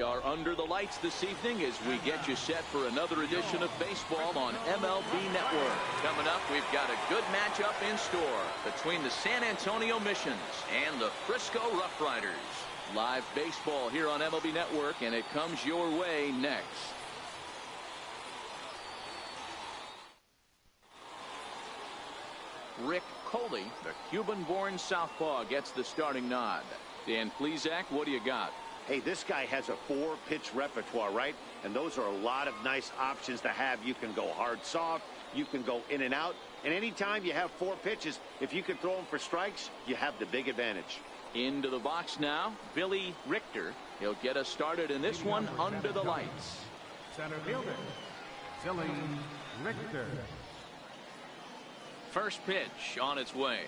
We are under the lights this evening as we get you set for another edition of baseball on MLB Network. Coming up, we've got a good matchup in store between the San Antonio Missions and the Frisco RoughRiders. Live baseball here on MLB Network, and it comes your way next. Rick Coley, the Cuban-born southpaw, gets the starting nod. Dan Plesac, what do you got? Hey, this guy has a 4-pitch repertoire, right? And those are a lot of nice options to have. You can go hard, soft. You can go in and out. And anytime you have 4 pitches, if you can throw them for strikes, you have the big advantage. Into the box now, Billy Richter. He'll get us started in this one under the lights. Center fielder, Billy Richter. First pitch on its way.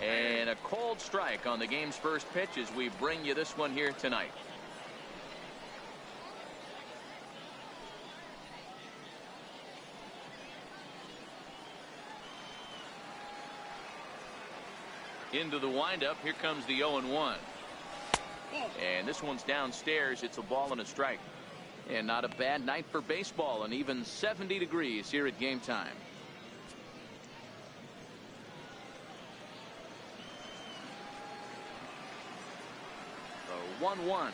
And a cold strike on the game's first pitch as we bring you this one here tonight. Into the windup. Here comes the 0-1. And this one's downstairs. It's a ball and a strike. And not a bad night for baseball, and even 70 degrees here at game time. The 1-1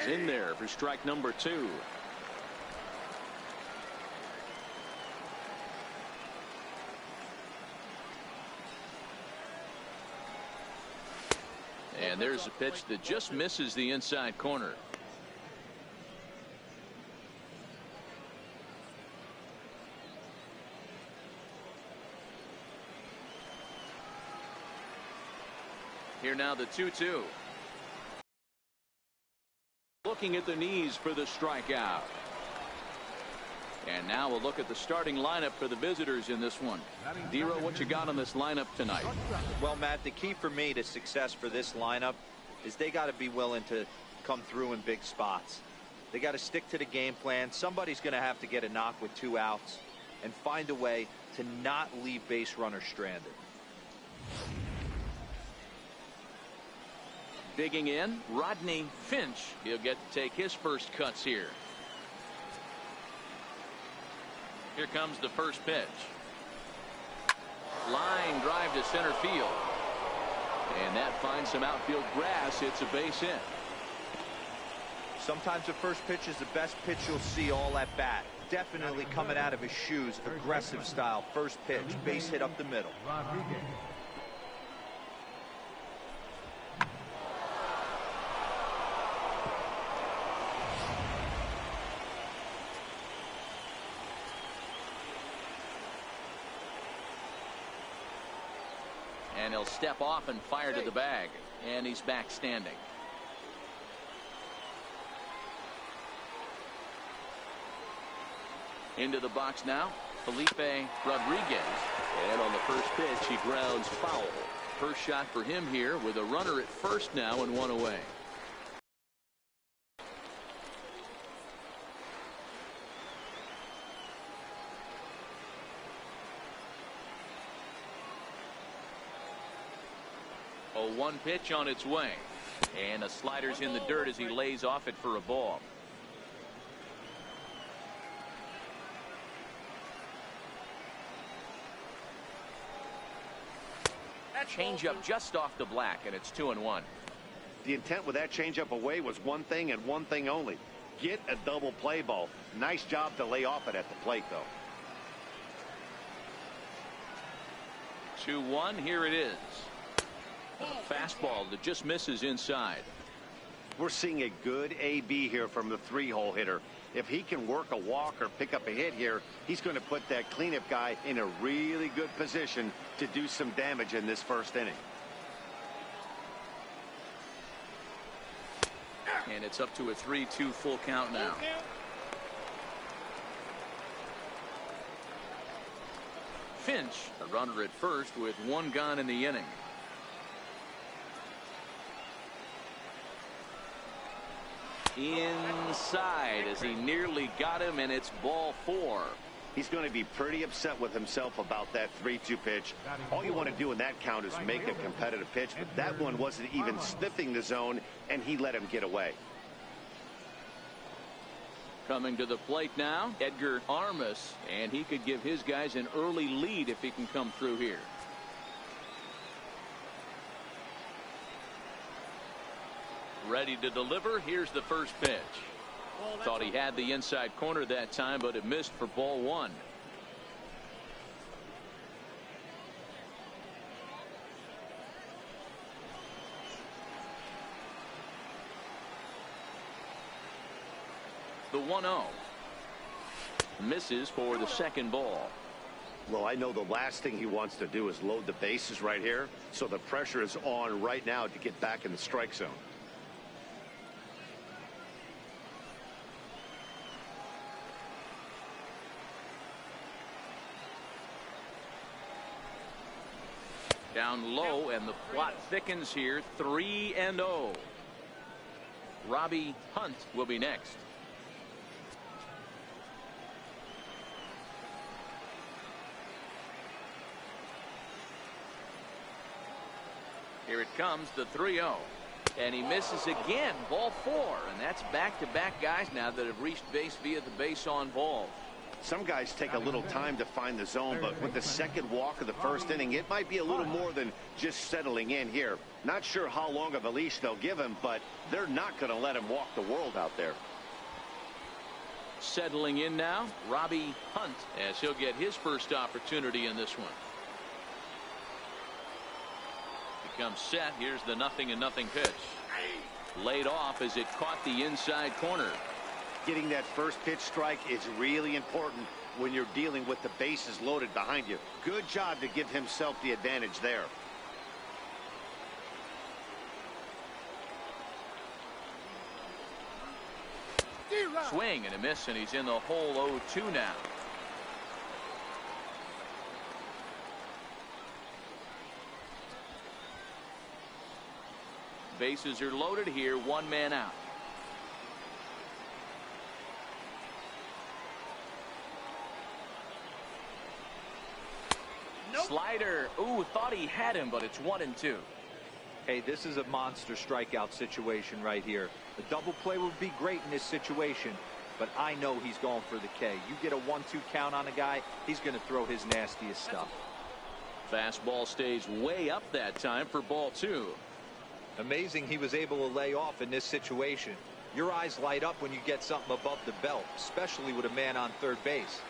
is in there for strike number 2. And there's a pitch that just misses the inside corner. Here now the 2-2. Looking at the knees for the strikeout. And now we'll look at the starting lineup for the visitors in this one. Dero, what you got on this lineup tonight? Well, Matt, the key for me to success for this lineup is they got to be willing to come through in big spots. They got to stick to the game plan. Somebody's going to have to get a knock with 2 outs and find a way to not leave base runners stranded. Digging in, Rodney Finch. He'll get to take his first cuts here. Here comes the first pitch. Line drive to center field. And that finds some outfield grass. It's a base hit. Sometimes the first pitch is the best pitch you'll see all at bat. Definitely coming out of his shoes. Aggressive style. First pitch. Base hit up the middle. And he'll step off and fire to the bag. And he's back standing. Into the box now, Felipe Rodriguez. And on the first pitch, he grounds foul. First shot for him here with a runner at first now and 1 away. A 1 pitch on its way. And the slider's in the dirt as he lays off it for a ball. Changeup just off the black, and it's 2-1. The intent with that changeup away was one thing and one thing only. Get a double play ball. Nice job to lay off it at the plate, though. 2-1. Here it is. A fastball that just misses inside. We're seeing a good AB here from the 3-hole hitter. If he can work a walk or pick up a hit here, he's going to put that cleanup guy in a really good position to do some damage in this first inning. And it's up to a 3-2 full count now. Finch, a runner at first with 1 gone in the inning. Inside as he nearly got him, and it's ball 4. He's going to be pretty upset with himself about that 3-2 pitch. All you want to do in that count is make a competitive pitch, but that one wasn't even sniffing the zone, and he let him get away. Coming to the plate now, Edgar Armas, and he could give his guys an early lead if he can come through here. Ready to deliver. Here's the first pitch. Thought he had the inside corner that time, but it missed for ball one. The 1-0 misses for the second ball. Well, I know the last thing he wants to do is load the bases right here, so the pressure is on right now to get back in the strike zone. Down low, and the plot thickens here. 3-0. Robbie Hunt will be next. Here it comes, the 3-0. And he misses again. Ball 4. And that's back-to-back guys now that have reached base via the base on ball. Some guys take a little time to find the zone, but with the second walk of the first inning, it might be a little more than just settling in here. Not sure how long of a leash they'll give him, but they're not going to let him walk the world out there. Settling in now, Robbie Hunt, as he'll get his first opportunity in this one. Becomes set. Here's the 0-0 pitch. Laid off as it caught the inside corner. Getting that first pitch strike is really important when you're dealing with the bases loaded behind you. Good job to give himself the advantage there. Swing and a miss, and he's in the hole. 0-2 now. Bases are loaded here. One man out. Slider. Ooh, thought he had him, but it's 1-2. Hey, this is a monster strikeout situation right here. A double play would be great in this situation, but I know he's going for the K. You get a 1-2 count on a guy, he's going to throw his nastiest stuff. Fastball stays way up that time for ball 2. Amazing he was able to lay off in this situation. Your eyes light up when you get something above the belt, especially with a man on third base.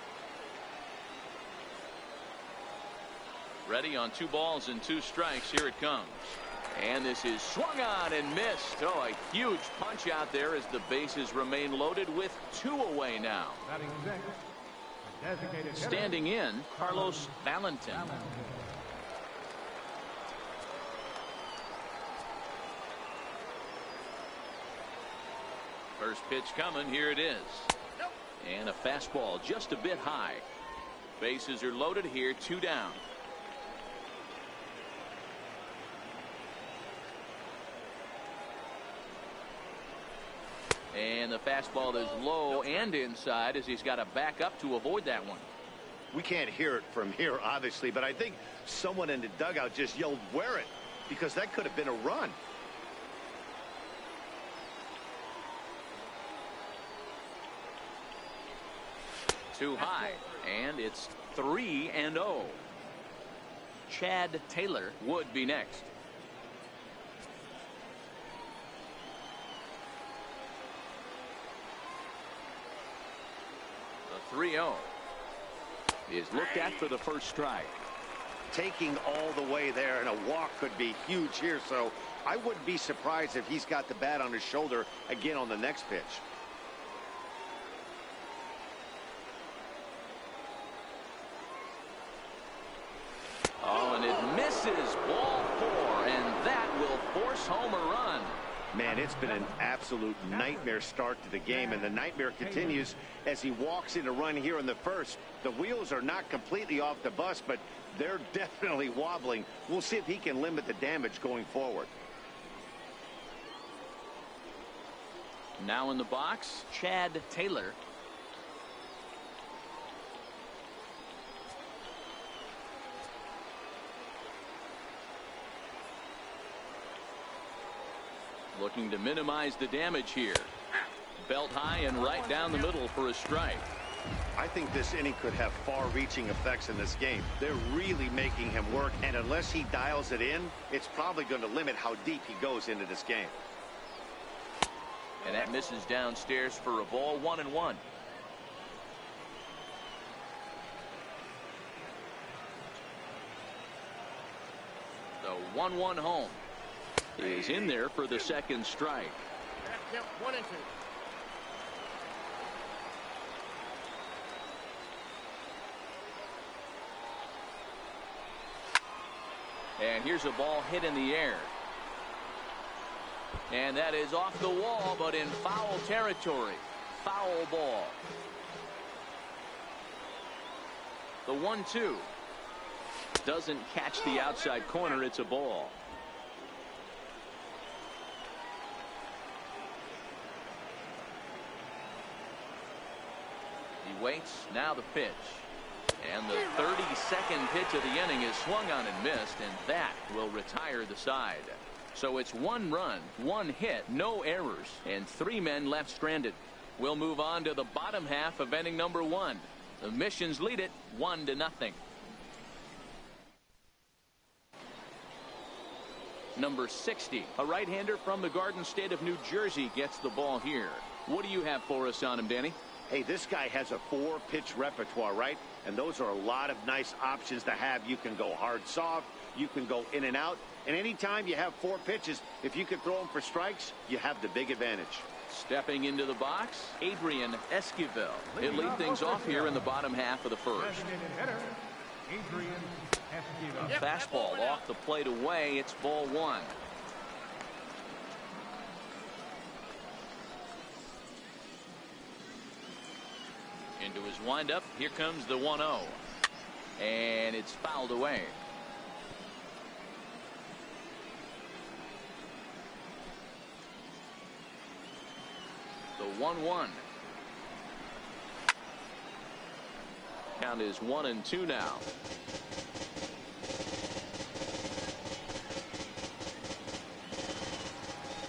Ready on 2 balls and 2 strikes. Here it comes. And this is swung on and missed. Oh, a huge punch out there as the bases remain loaded with 2 away now. Standing in, Carlos Valentin. First pitch coming. Here it is. And a fastball just a bit high. Bases are loaded here. 2 down. And the fastball is low and inside as he's got to back up to avoid that one. We can't hear it from here, obviously, but I think someone in the dugout just yelled, "Wear it," because that could have been a run. Too high, and it's 3-0. Chad Taylor would be next. The 3-0 is looked at for the first strike. Taking all the way there, and a walk could be huge here, so I wouldn't be surprised if he's got the bat on his shoulder again on the next pitch. Oh, and it misses. Ball 4, and that will force home a run. Man, it's been an absolute nightmare start to the game, and the nightmare continues as he walks in a run here in the first. The wheels are not completely off the bus, but they're definitely wobbling. We'll see if he can limit the damage going forward. Now in the box, Chad Taylor. Looking to minimize the damage here. Belt high and right down the middle for a strike. I think this inning could have far-reaching effects in this game. They're really making him work, and unless he dials it in, it's probably going to limit how deep he goes into this game. And that misses downstairs for a ball. 1-1. The 1-1 home is in there for the second strike. Yep, 1 and 2. And here's a ball hit in the air. And that is off the wall, but in foul territory. Foul ball. The 1-2 doesn't catch the outside corner. It's a ball. He waits. Now the pitch. And the 32nd pitch of the inning is swung on and missed, and that will retire the side. So it's 1 run, 1 hit, no errors, and 3 men left stranded. We'll move on to the bottom half of inning number 1. The Missions lead it 1-0. Number 60, a right-hander from the Garden State of New Jersey, gets the ball here. What do you have for us on him, Danny? Hey, this guy has a 4-pitch repertoire, right? And those are a lot of nice options to have. You can go hard, soft. You can go in and out. And anytime you have 4 pitches, if you can throw them for strikes, you have the big advantage. Stepping into the box, Adrian Esquivel. He'll lead things off here in the bottom half of the first. A fastball off the plate away. It's ball 1. Into his windup. Here comes the 1-0. And it's fouled away. The 1-1. Count is 1-2 now.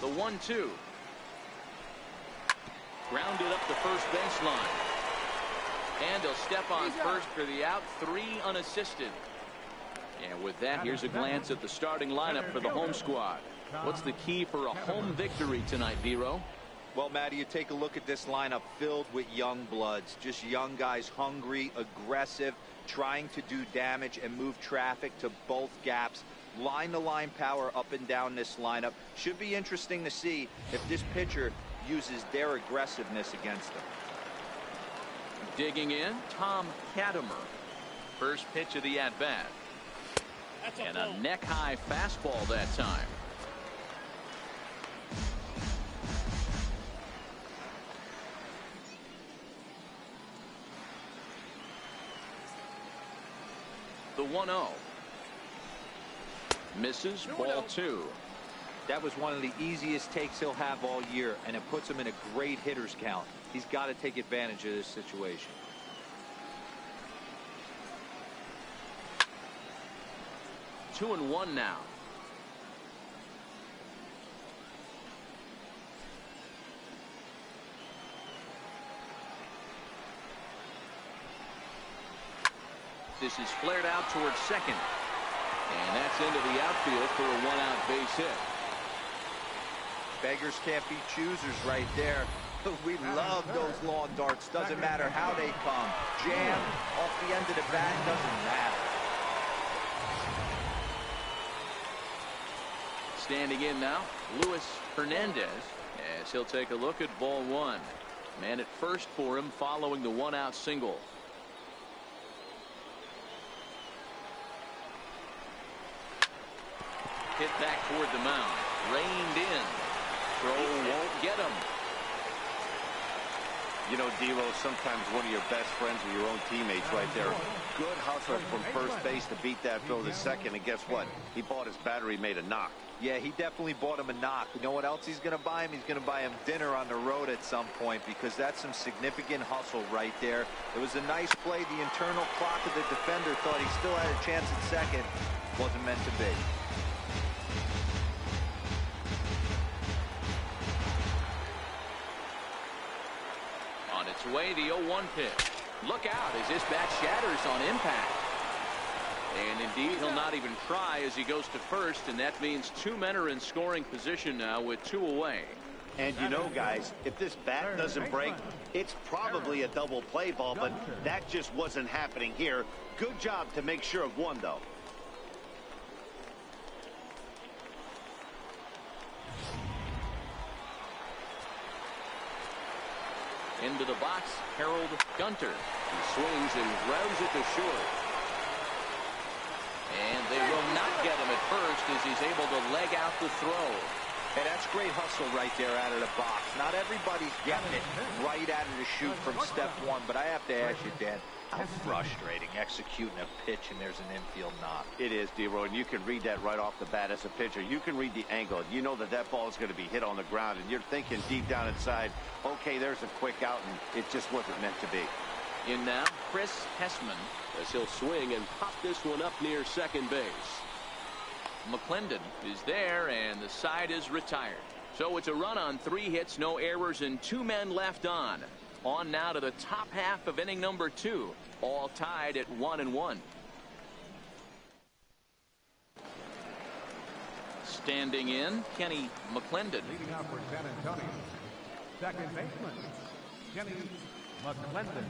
The 1-2. Grounded up the first baseline. And he'll step on first for the out. 3 unassisted. And with that, here's a glance at the starting lineup for the home squad. What's the key for a home victory tonight, Vero? Well, Matty, you take a look at this lineup filled with young bloods. Just young guys, hungry, aggressive, trying to do damage and move traffic to both gaps. Line-to-line power up and down this lineup. Should be interesting to see if this pitcher uses their aggressiveness against them. Digging in, Tom Katimer. First pitch of the at-bat. And a neck-high fastball that time. The 1-0. Misses, ball 2. That was one of the easiest takes he'll have all year, and it puts him in a great hitter's count. He's got to take advantage of this situation. Two and 1 now. This is flared out towards second. And that's into the outfield for a 1-out base hit. Beggars can't be choosers right there. We love those lawn darts. Doesn't matter how they come. Jam off the end of the bat, doesn't matter. Standing in now, Luis Hernandez, as he'll take a look at ball 1. Man at first for him following the 1-out single. Hit back toward the mound. Reined in. Throw won't get him. You know, Devo, sometimes one of your best friends are your own teammates right there. Good hustle from first base to beat that throw to second, and guess what? He bought his battery, made a knock. Yeah, he definitely bought him a knock. You know what else he's going to buy him? He's going to buy him dinner on the road at some point, because that's some significant hustle right there. It was a nice play. The internal clock of the defender thought he still had a chance at second. Wasn't meant to be. away the 0-1 pitch. Look out as this bat shatters on impact. And indeed, he'll not even try as he goes to first, and that means 2 men are in scoring position now with 2 away. And you know, guys, if this bat doesn't break, it's probably a double play ball, but that just wasn't happening here. Good job to make sure of one, though. Into the box, Harold Gunter. He swings and grounds it to short. And they will not get him at first as he's able to leg out the throw. Hey, that's great hustle right there out of the box. Not everybody's getting it right out of the chute from step one, but I have to ask you, Dan, how frustrating executing a pitch and there's an infield knock. It is, D-Roy, and you can read that right off the bat as a pitcher. You can read the angle. You know that that ball is going to be hit on the ground, and you're thinking deep down inside, okay, there's a quick out, and it just wasn't meant to be. In now, Chris Hessman, as he'll swing and pop this one up near second base. McClendon is there, and the side is retired. So it's a run on 3 hits, no errors, and 2 men left on. On now to the top half of inning number 2, all tied at 1-1. Standing in, Kenny McClendon. Leading out for San Antonio, second baseman, Kenny McClendon.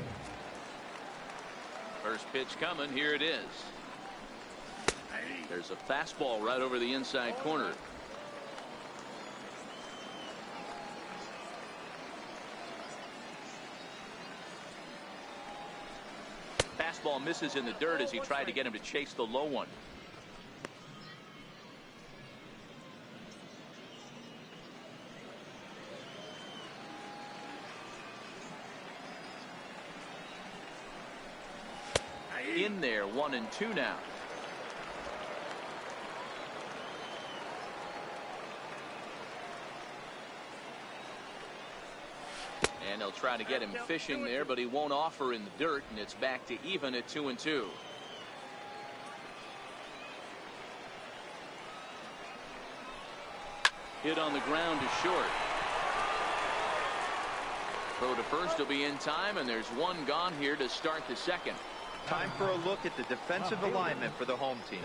First pitch coming. Here it is. There's a fastball right over the inside corner. Fastball misses in the dirt as he tried to get him to chase the low one. In there, 1-2 now. And they'll try to get him fishing there, but he won't offer in the dirt, and it's back to even at 2-2. Hit on the ground to short. Throw to first will be in time, and there's one gone here to start the second. Time for a look at the defensive alignment for the home team.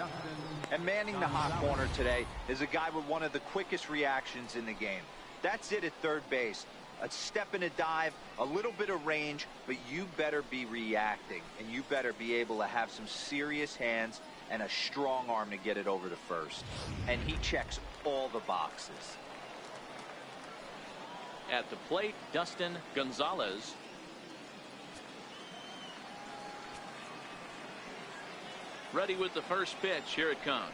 And manning the hot corner today is a guy with one of the quickest reactions in the game. That's it at third base. A step and a dive, a little bit of range, but you better be reacting, and you better be able to have some serious hands and a strong arm to get it over to first. And he checks all the boxes. At the plate, Dustin Gonzalez. Ready with the first pitch. Here it comes.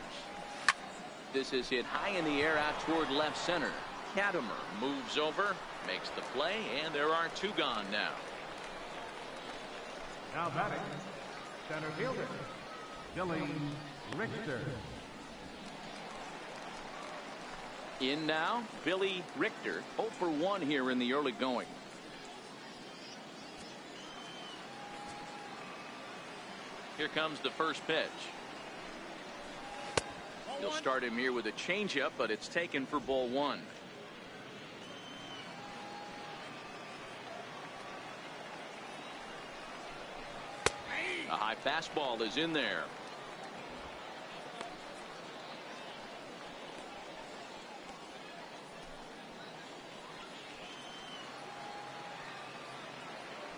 This is hit high in the air out toward left center. Katimer moves over, makes the play, and there are 2 gone now. Now batting, center fielder, Billy Richter. In now, Billy Richter, 0 for 1 here in the early going. Here comes the first pitch. He'll start him here with a changeup, but it's taken for ball 1. A high fastball is in there.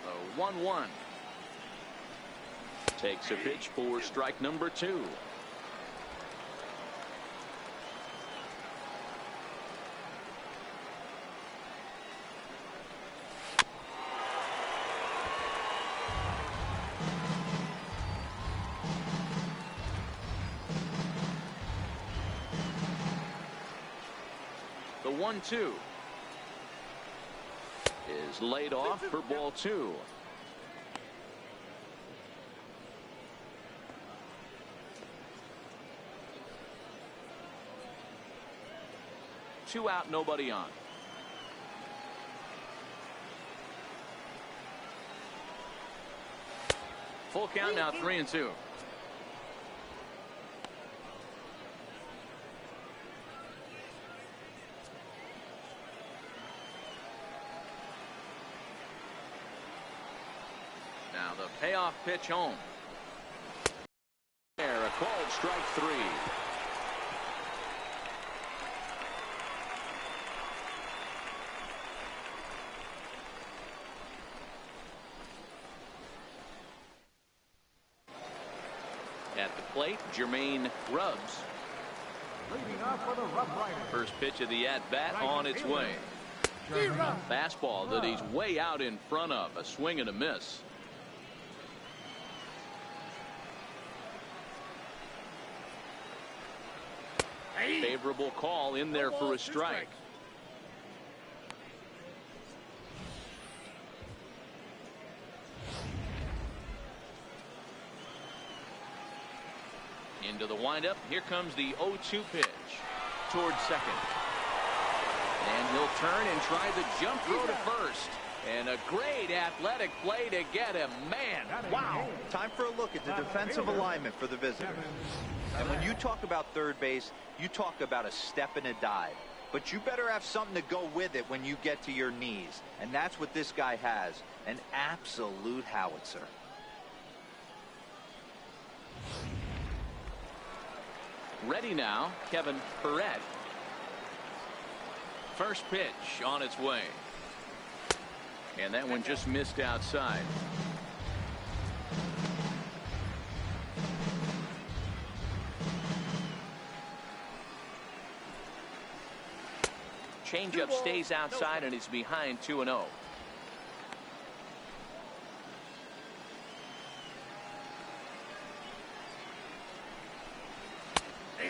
A 1-1. Takes a pitch for strike number 2. The 1-2 is laid off for ball 2. Two out, nobody on. Full count now, 3-2. Payoff pitch home. There, a called strike 3. At the plate, Jermaine Grubbs. Leading off for the RoughRiders. First pitch of the at-bat on its way. Fastball that he's way out in front of. A swing and a miss. Favorable call in there for a strike. Into the windup. Here comes the 0-2 pitch towards second. And he'll turn and try the jump throw to first. And a great athletic play to get him. Man, wow. Time for a look at the defensive alignment for the visitors. And when you talk about third base, you talk about a step and a dive. But you better have something to go with it when you get to your knees. And that's what this guy has. An absolute howitzer. Ready now, Kevin Perret. First pitch on its way. And that one just missed outside. Changeup stays outside and he's behind 2-0.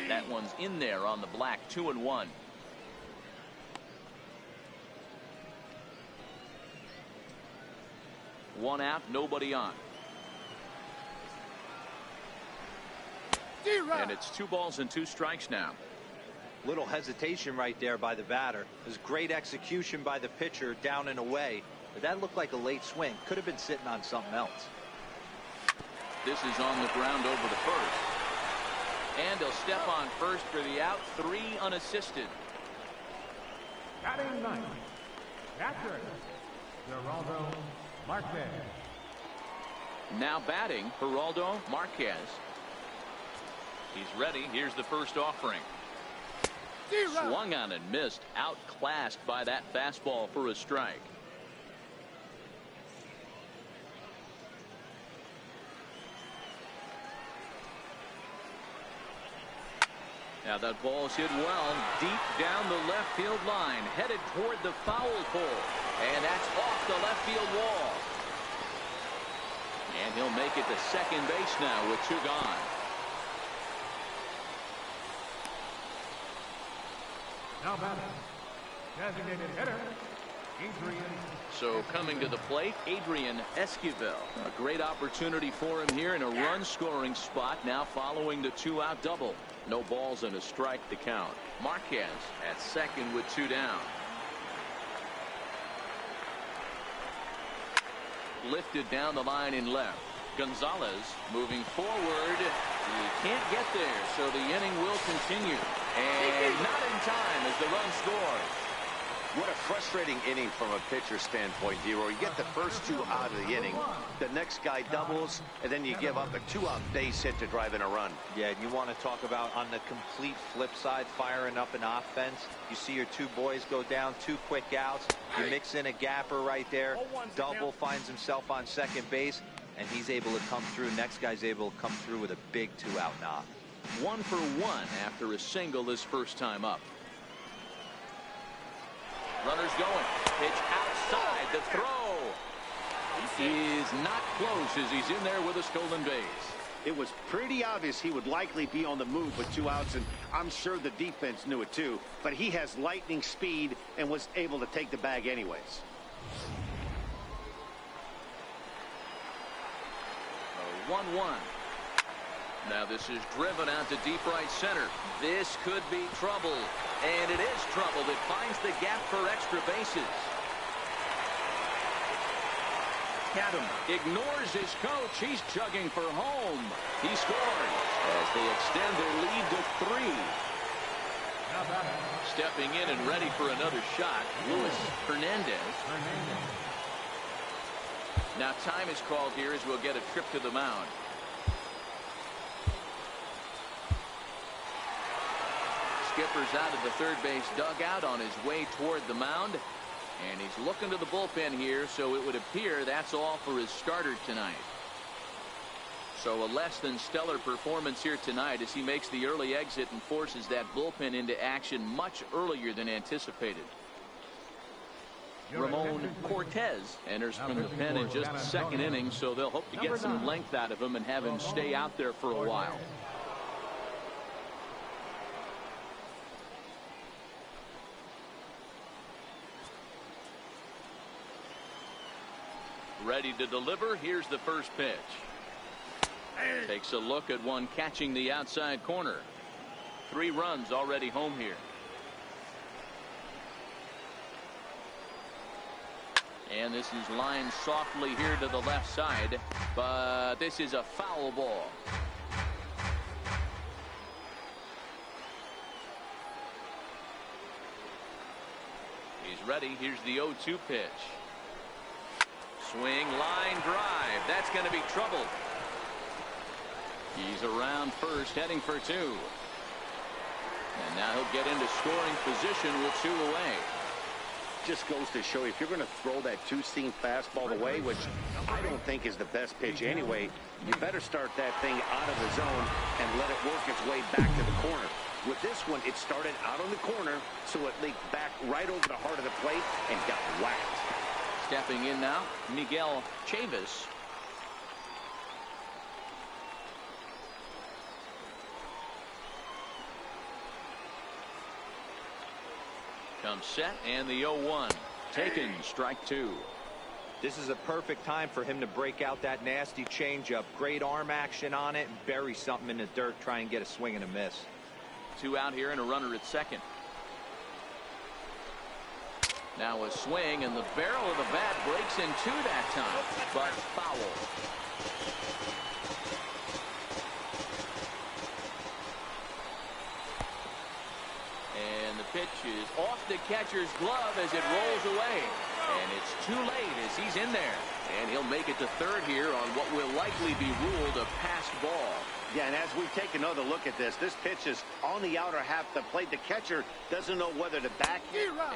That one's in there on the black. 2-1. One out, nobody on. And it's 2 balls and 2 strikes now. Little hesitation right there by the batter. There's great execution by the pitcher down and away. But that looked like a late swing. Could have been sitting on something else. This is on the ground over the first. And he'll step on first for the out. 3 unassisted. Batting ninth, catcher, Geraldo Marquez. Now batting, Geraldo Marquez. He's ready. Here's the first offering. Swung on and missed. Outclassed by that fastball for a strike. Now that ball's hit well deep down the left field line, headed toward the foul pole, and that's off the left field wall. And he'll make it to second base now with 2 gone. Now batting, designated hitter, Adrian. So coming to the plate, Adrian Esquivel. A great opportunity for him here in a run-scoring spot now following the 2-out double. No balls and a strike to count. Marquez at second with 2 down. Lifted down the line in left. Gonzalez moving forward. He can't get there, so the inning will continue. And not in time as the run scores. What a frustrating inning from a pitcher standpoint, D-Roy. You get the first 2 out of the inning. The next guy doubles, and then you give up a 2-out base hit to drive in a run. Yeah, you want to talk about on the complete flip side, firing up an offense. You see your 2 boys go down, 2 quick outs. You mix in a gapper right there. Double finds himself on second base, and he's able to come through. Next guy's able to come through with a big 2-out knock. 1 for 1 after a single this first time up. Runners going. Pitch outside. The throw is not close as he's in there with a stolen base. It was pretty obvious he would likely be on the move with 2 outs, and I'm sure the defense knew it too. But he has lightning speed and was able to take the bag anyways. 1-1. Now this is driven out to deep right center. This could be trouble. And it is trouble that finds the gap for extra bases. Cadam ignores his coach. He's chugging for home. He scores as they extend their lead to 3. Stepping in and ready for another shot, Luis Hernandez. Now time is called here as we'll get a trip to the mound. Skipper's out of the third base dugout on his way toward the mound. And he's looking to the bullpen here, so it would appear that's all for his starter tonight. So a less than stellar performance here tonight as he makes the early exit and forces that bullpen into action much earlier than anticipated. Ramon Cortez enters from the pen in just the second inning, so they'll hope to get some length out of him and have him stay out there for a while. Ready to deliver. Here's the first pitch. Takes a look at one catching the outside corner. 3 runs already home here. And this is lined softly here to the left side, but this is a foul ball. He's ready. Here's the 0-2 pitch. Swing, line drive. That's going to be trouble. He's around first, heading for 2. And now he'll get into scoring position with 2 away. Just goes to show you, if you're going to throw that 2-seam fastball away, which I don't think is the best pitch anyway, you better start that thing out of the zone and let it work its way back to the corner. With this one, it started out on the corner, so it leaked back right over the heart of the plate and got whacked. Stepping in now, Miguel Chavis. Comes set, and the 0-1. Taken, strike 2. This is a perfect time for him to break out that nasty changeup. Great arm action on it and bury something in the dirt, try and get a swing and a miss. 2 out here and a runner at second. Now a swing, and the barrel of the bat breaks in 2 that time, but foul. And the pitch is off the catcher's glove as it rolls away. And it's too late as he's in there. And he'll make it to third here on what will likely be ruled a passed ball. Yeah, and as we take another look at this pitch is on the outer half of the plate. The catcher doesn't know whether to back.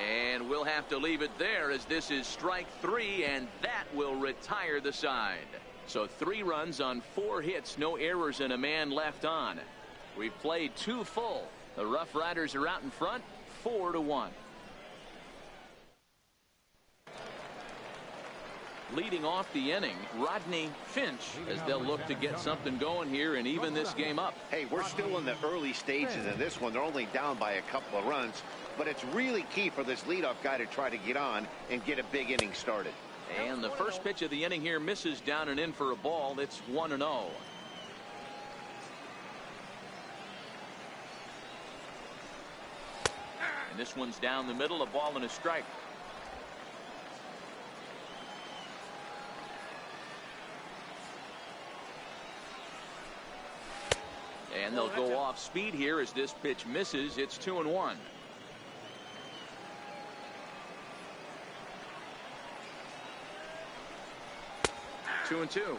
And we'll have to leave it there as this is strike 3, and that will retire the side. So 3 runs on 4 hits, no errors, and a man left on. We've played 2 full. The RoughRiders are out in front, 4-1. Leading off the inning, Rodney Finch, as they'll look to get something going here and even this game up. Hey, we're still in the early stages of this one. They're only down by a couple of runs, but it's really key for this leadoff guy to try to get on and get a big inning started. And the first pitch of the inning here misses down and in for a ball. It's 1-0. And this one's down the middle, a ball and a strike. And they'll go off speed here as this pitch misses. It's 2-1. Two and 2.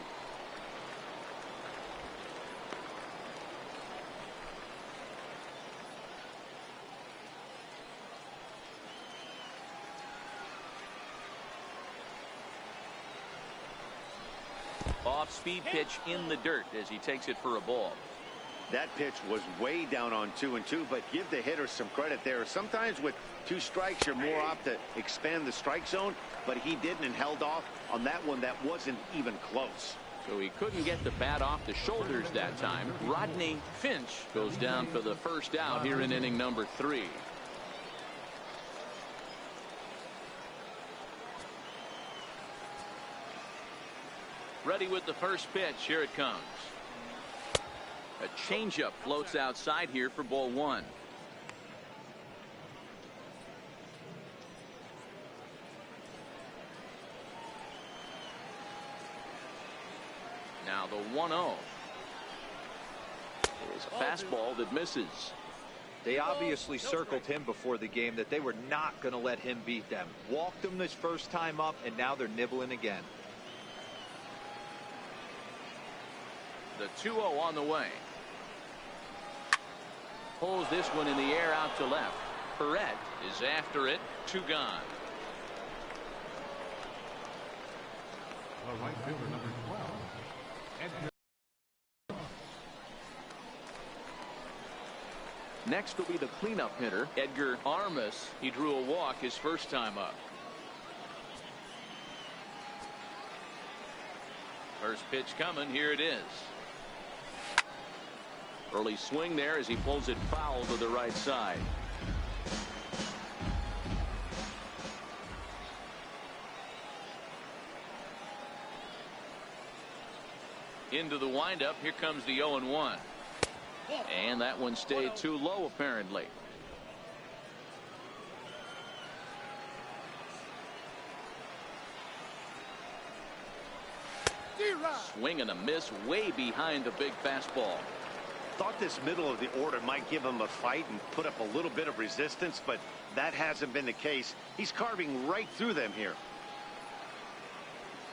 Off speed pitch in the dirt as he takes it for a ball. That pitch was way down on 2-2, but give the hitter some credit there. Sometimes with 2 strikes, you're more apt to expand the strike zone, but he didn't and held off on that one that wasn't even close. So he couldn't get the bat off the shoulders that time. Rodney Finch goes down for the first out here in inning number 3. Ready with the first pitch. Here it comes. A changeup floats outside here for ball 1. Now the 1-0 is a fastball that misses. They obviously circled him before the game that they were not going to let him beat them. Walked him this first time up, and now they're nibbling again. The 2-0 on the way. Pulls this one in the air out to left. Perret is after it. 2 gone. The right fielder, number 12, Edgar. Next will be the cleanup hitter, Edgar Armas. He drew a walk his first time up. First pitch coming. Here it is. Early swing there as he pulls it foul to the right side. Into the windup. Here comes the 0-1. And that one stayed too low, apparently. Swing and a miss way behind the big fastball. Thought this middle of the order might give him a fight and put up a little bit of resistance, but that hasn't been the case. He's carving right through them here.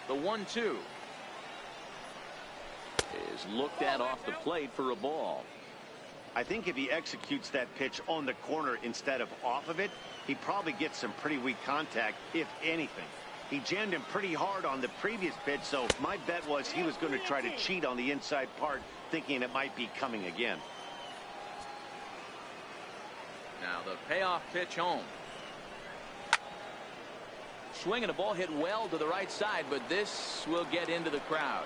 The 1-2 is looked at off the plate for a ball. I think if he executes that pitch on the corner instead of off of it, he probably gets some pretty weak contact, if anything. He jammed him pretty hard on the previous pitch, so my bet was he was going to try to cheat on the inside part, thinking it might be coming again. Now the payoff pitch home. Swinging a ball hit well to the right side, but this will get into the crowd.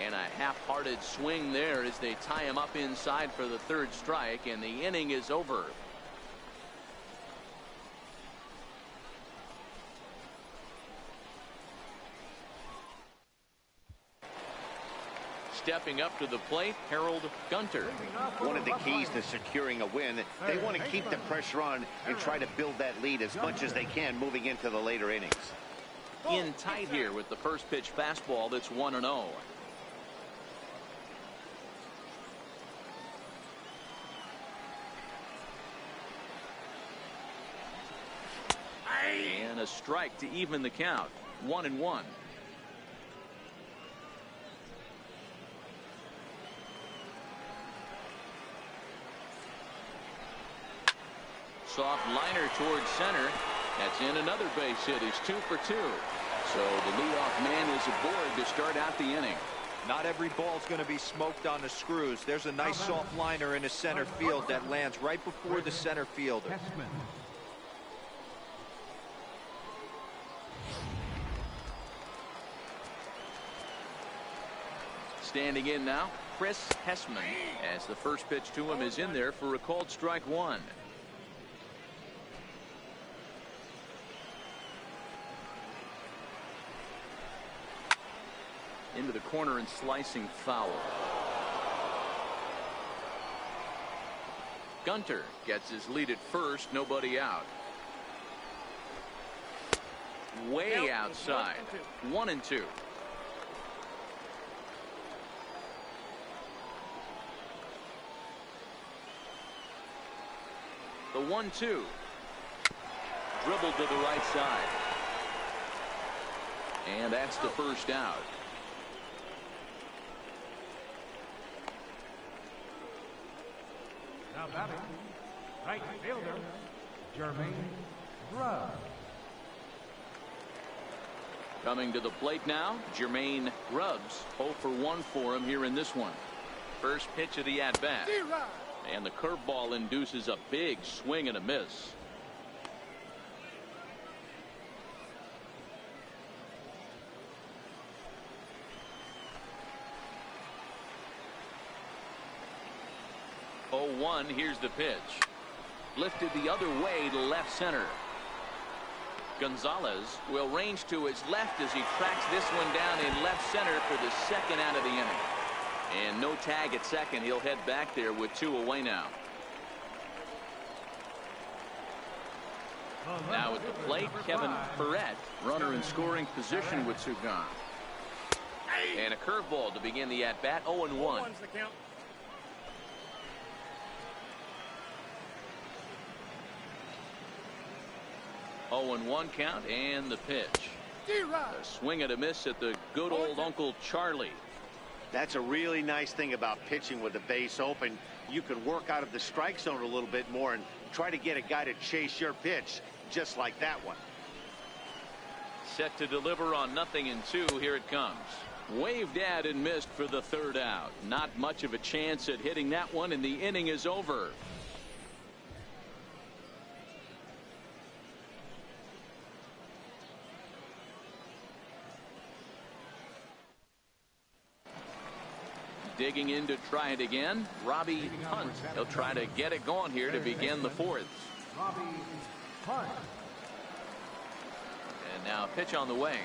And a half-hearted swing there as they tie him up inside for the 3rd strike, and the inning is over. Stepping up to the plate, Harold Gunter. One of the keys to securing a win, they want to keep the pressure on and try to build that lead as much as they can moving into the later innings. In tight here with the first pitch fastball that's 1-0. And a strike to even the count. 1-1. Soft liner towards center. That's in another base hit. He's 2 for 2. So the leadoff man is aboard to start out the inning. Not every ball's going to be smoked on the screws. There's a nice soft liner in the center field that lands right before the center fielder. Standing in now, Chris Hessman, as the first pitch to him is in there for a called strike 1. Into the corner and slicing foul. Gunter gets his lead at first, nobody out. Way outside. 1-2. The 1-2. Dribbled to the right side. And that's the first out. Now batting, right fielder, Jermaine Grubb. Coming to the plate now, Jermaine Grubbs. 0 for 1 for him here in this one. First pitch of the at-bat. And the curveball induces a big swing and a miss. Here's the pitch. Lifted the other way to left center. Gonzalez will range to his left as he tracks this one down in left center for the second out of the inning. And no tag at second. He'll head back there with 2 away now. Now at the plate, Kevin Perret, runner in scoring position with 2 gone. And a curveball to begin the at-bat. 0-1. 0-1 count and the pitch. A swing and a miss at the good old Uncle Charlie. That's a really nice thing about pitching with the base open. You can work out of the strike zone a little bit more and try to get a guy to chase your pitch, just like that one. Set to deliver on 0-2. Here it comes. Waved at and missed for the third out. Not much of a chance at hitting that one, and the inning is over. Digging in to try it again, Robbie Hunt. He'll try to get it going here to begin the fourth. Robbie Hunt. And now pitch on the way.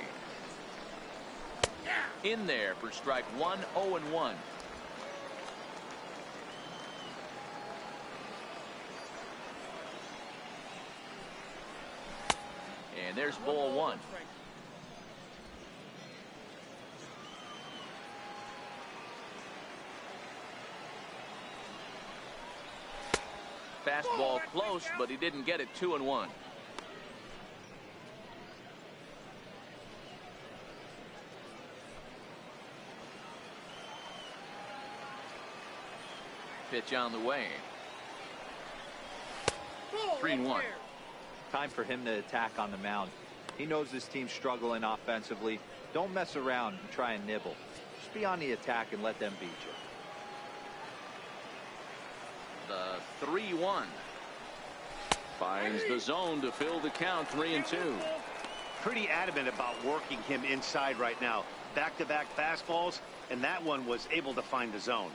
In there for strike one. 0-1. And there's ball one. Fastball close, but he didn't get it. 2-1. Pitch on the way. 3-1. Time for him to attack on the mound. He knows his team's struggling offensively. Don't mess around and try and nibble. Just be on the attack and let them beat you. The 3-1. Finds the zone to fill the count. 3-2. Pretty adamant about working him inside right now. Back-to-back fastballs, and that one was able to find the zone.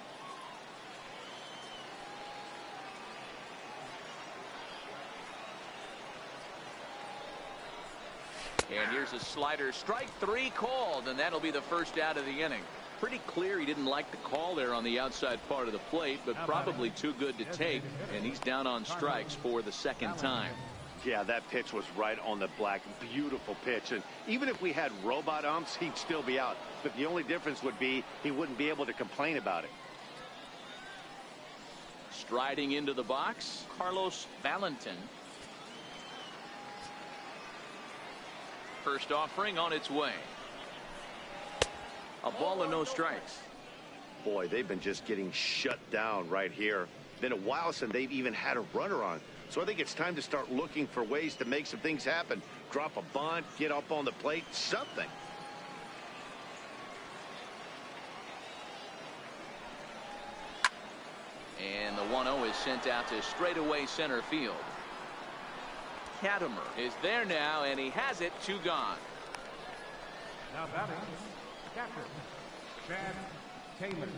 And here's a slider. Strike three called, and that'll be the first out of the inning. Pretty clear he didn't like the call there on the outside part of the plate, but probably too good to take, and he's down on strikes for the second time. Yeah, that pitch was right on the black. Beautiful pitch. And even if we had robot umps, he'd still be out. But the only difference would be he wouldn't be able to complain about it. Striding into the box, Carlos Valentin. First offering on its way. A ball and no strikes. Boy, they've been just getting shut down right here. Been a while since they've even had a runner on. So I think it's time to start looking for ways to make some things happen. Drop a bunt, get up on the plate, something. And the 1-0 is sent out to straightaway center field. Katimer is there now, and he has it. 2 gone. Now batting, catcher, Chad Taylor.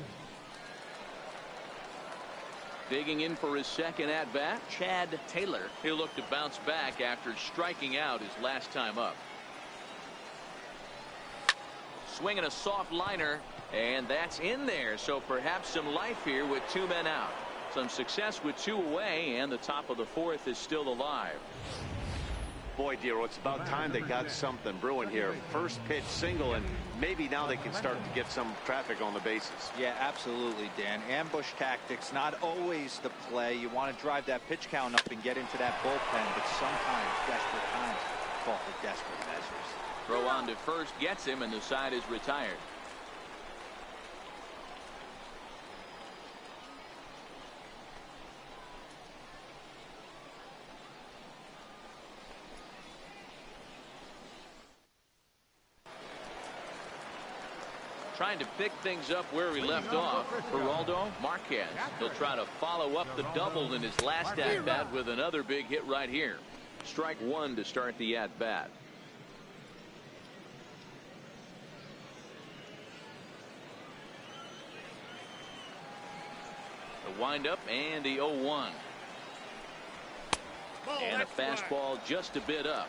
Digging in for his second at-bat, Chad Taylor. He'll look to bounce back after striking out his last time up. Swinging a soft liner, and that's in there. So perhaps some life here with 2 men out. Some success with 2 away, and the top of the fourth is still alive. Boy, Dero, it's about time they got something brewing here. First pitch single, and maybe now they can start to get some traffic on the bases. Yeah, absolutely, Dan. Ambush tactics, not always the play. You want to drive that pitch count up and get into that bullpen, but sometimes desperate times call for desperate measures. Throw on to first gets him, and the side is retired. Trying to pick things up where he left off. Geraldo Marquez. He'll try to follow up the double in his last at-bat with another big hit right here. Strike 1 to start the at-bat. The windup and the 0-1. And a fastball just a bit up.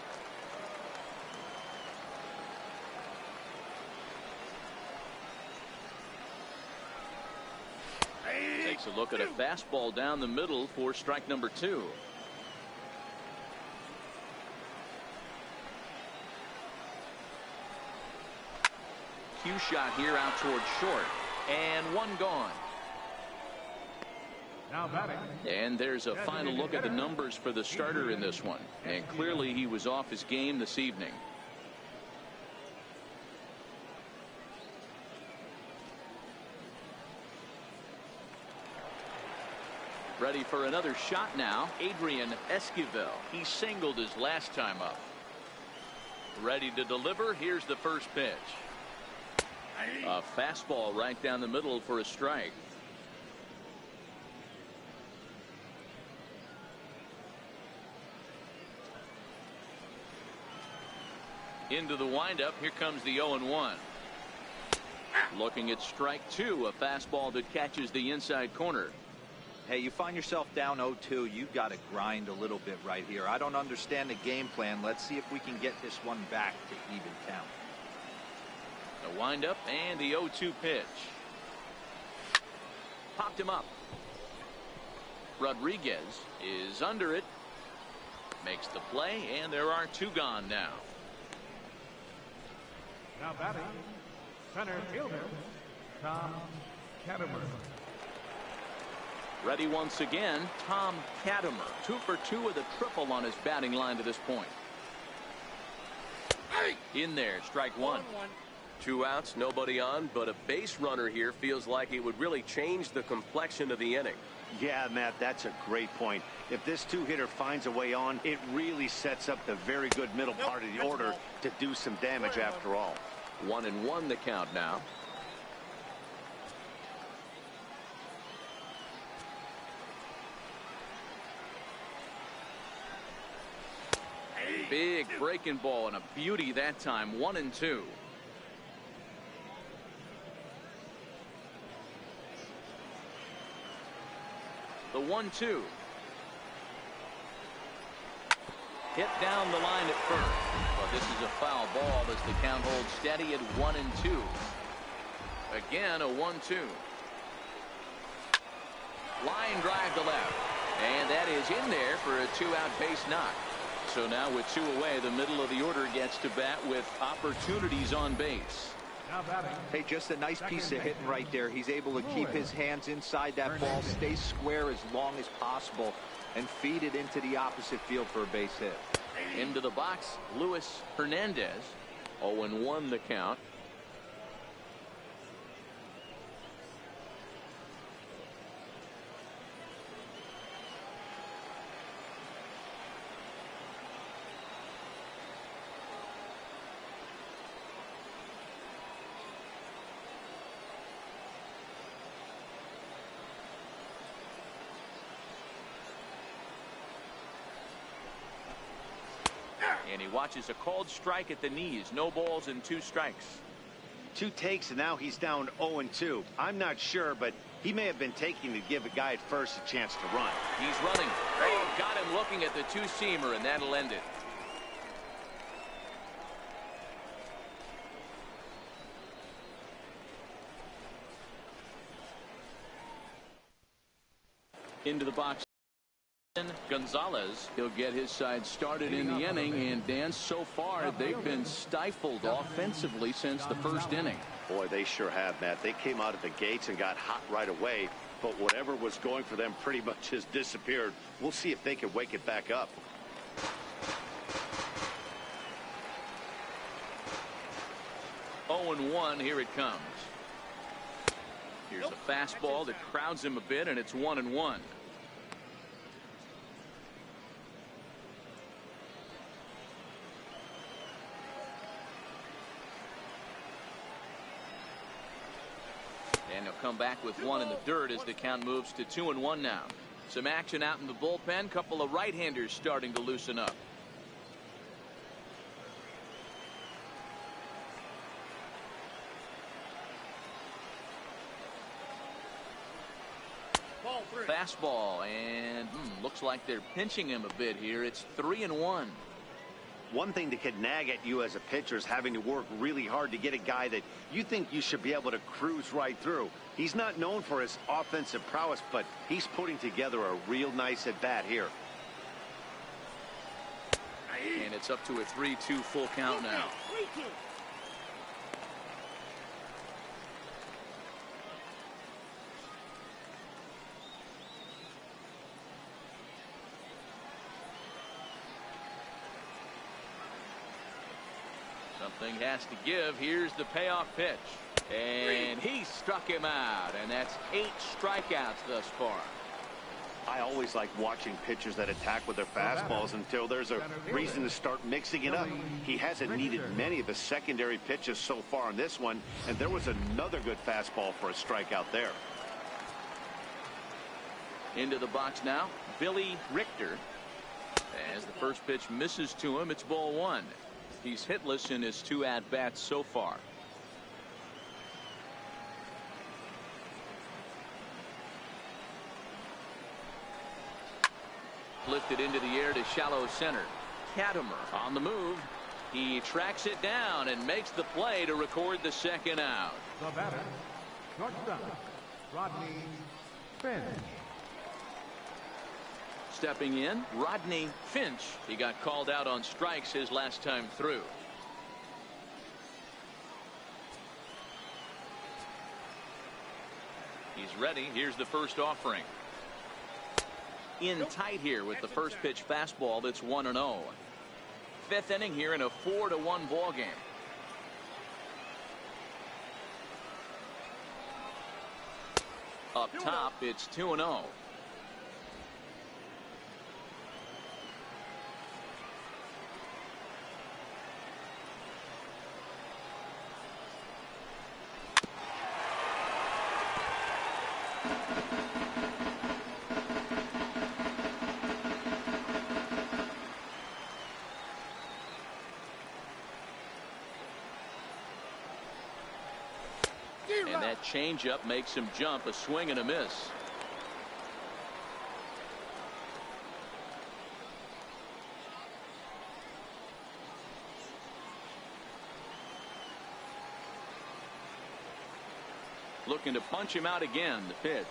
Takes a look at a fastball down the middle for strike number 2. Cue shot here out towards short, and 1 gone. Now batting. And there's a final look at the numbers for the starter in this one. And clearly he was off his game this evening. Ready for another shot now. Adrian Esquivel. He singled his last time up. Ready to deliver. Here's the first pitch. A fastball right down the middle for a strike. Into the windup. Here comes the 0-1. Looking at strike two. A fastball that catches the inside corner. Hey, you find yourself down 0-2, you've got to grind a little bit right here. I don't understand the game plan. Let's see if we can get this one back to even count. The windup and the 0-2 pitch. Popped him up. Rodriguez is under it. Makes the play, and there are two gone now. Now batting, center fielder, Tom Catterman. Ready once again, Tom Catterman. 2 for 2 with a triple on his batting line to this point. In there, strike one. 2 outs, nobody on, but a base runner here feels like it would really change the complexion of the inning. Yeah, Matt, that's a great point. If this two-hitter finds a way on, it really sets up the very good middle part of the order to do some damage after all. 1-1 the count now. Big breaking ball and a beauty that time. 1-2. The 1-2. Hit down the line at first. But this is a foul ball as the count holds steady at 1-2. Again, a 1-2. Line drive to left. And that is in there for a 2-out base knock. So now with 2 away, the middle of the order gets to bat with opportunities on base. Hey, just a nice piece of hitting right there. He's able to keep his hands inside that ball, stay square as long as possible, and feed it into the opposite field for a base hit. Into the box, Luis Hernandez. 0-1 the count. And he watches a called strike at the knees. No balls and 2 strikes. 2 takes, and now he's down 0-2. I'm not sure, but he may have been taking to give a guy at first a chance to run. He's running. Oh, got him looking at the 2-seamer, and that'll end it. Into the box. Gonzalez. He'll get his side started in the inning, and Dan, so far they've been stifled offensively since the first inning. Boy, they sure have, Matt. They came out of the gates and got hot right away, but whatever was going for them pretty much has disappeared. We'll see if they can wake it back up. Oh, 1 here it comes. Here's a fastball that crowds him a bit, and it's 1-1. And he'll come back with 1 in the dirt as the count moves to 2-1 now. Some action out in the bullpen. Couple of right-handers starting to loosen up. Fastball, and looks like they're pinching him a bit here. It's 3-1. One thing that could nag at you as a pitcher is having to work really hard to get a guy that you think you should be able to cruise right through. He's not known for his offensive prowess, but he's putting together a real nice at-bat here. And it's up to a 3-2 full count now. Something has to give. Here's the payoff pitch. And he struck him out. And that's 8 strikeouts thus far. I always like watching pitchers that attack with their fastballs until there's a reason to start mixing it up. He hasn't needed many of the secondary pitches so far in this one, and there was another good fastball for a strikeout there. Into the box now, Billy Richter. As the first pitch misses to him, it's ball 1. He's hitless in his 2 at-bats so far. Lifted into the air to shallow center. Katimer on the move. He tracks it down and makes the play to record the second out. The batter, shortstop, Rodney Finch. Stepping in, Rodney Finch. He got called out on strikes his last time through. He's ready. Here's the first offering. In tight here with the first pitch fastball. That's 1-0. 5th inning here in a 4-1 ball game. Up top, it's 2-0. And that changeup makes him jump. A swing and a miss. Looking to punch him out again. The pitch.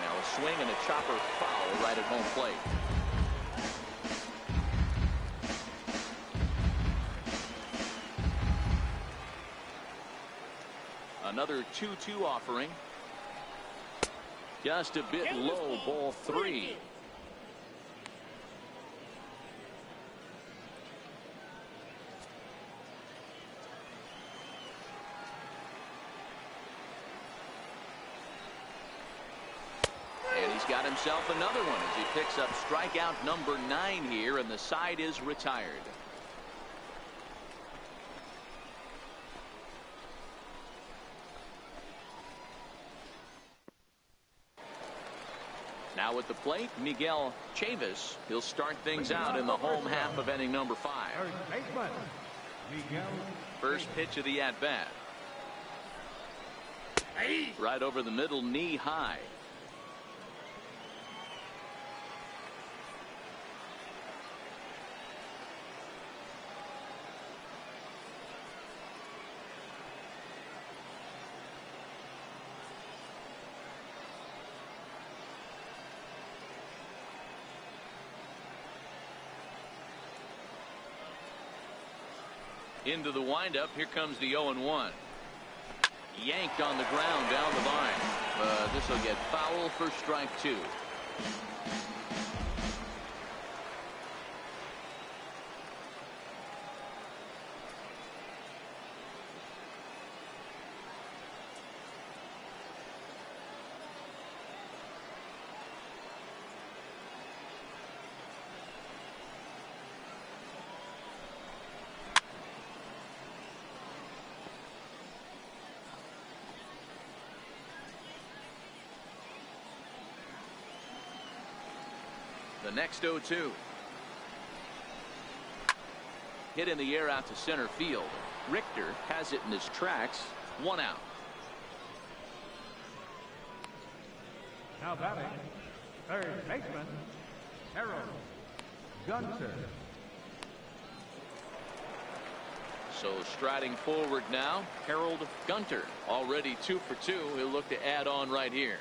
Now a swing and a chopper foul right at home plate. Another 2-2 offering. Just a bit low, ball 3. And he's got himself another one as he picks up strikeout number 9 here, and the side is retired. Now at the plate, Miguel Chavis. He'll start things out in the home half of inning number 5. First pitch of the at-bat. Right over the middle, knee high. Into the windup. Here comes the 0-1. Yanked on the ground down the line. This will get foul for strike 2. The next 0-2. Hit in the air out to center field. Richter has it in his tracks. 1 out. Now batting, third baseman, Harold Gunter. So striding forward now, Harold Gunter. Already 2 for 2. He'll look to add on right here.